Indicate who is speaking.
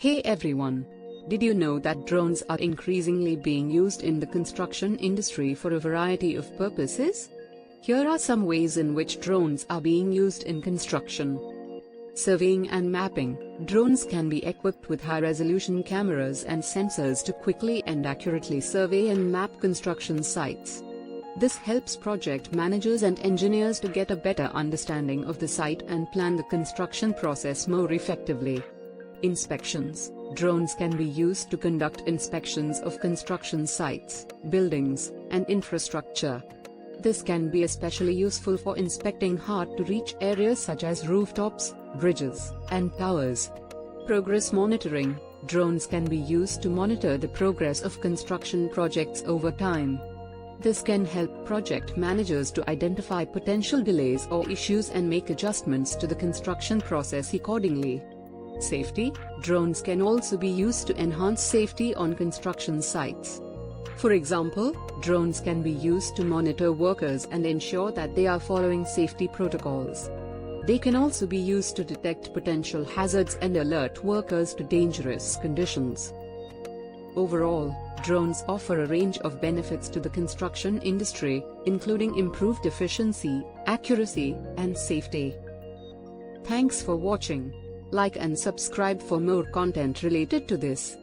Speaker 1: Hey everyone! Did you know that drones are increasingly being used in the construction industry for a variety of purposes? Here are some ways in which drones are being used in construction. Surveying and mapping. Drones can be equipped with high-resolution cameras and sensors to quickly and accurately survey and map construction sites. This helps project managers and engineers to get a better understanding of the site and plan the construction process more effectively. Inspections. Drones can be used to conduct inspections of construction sites, buildings, and infrastructure. This can be especially useful for inspecting hard-to-reach areas such as rooftops, bridges, and towers. Progress monitoring. Drones can be used to monitor the progress of construction projects over time. This can help project managers to identify potential delays or issues and make adjustments to the construction process accordingly. Safety. Drones can also be used to enhance safety on construction sites. For example, drones can be used to monitor workers and ensure that they are following safety protocols. They can also be used to detect potential hazards and alert workers to dangerous conditions. Overall, drones offer a range of benefits to the construction industry, including improved efficiency, accuracy, and safety. Thanks for watching. Like and subscribe for more content related to this.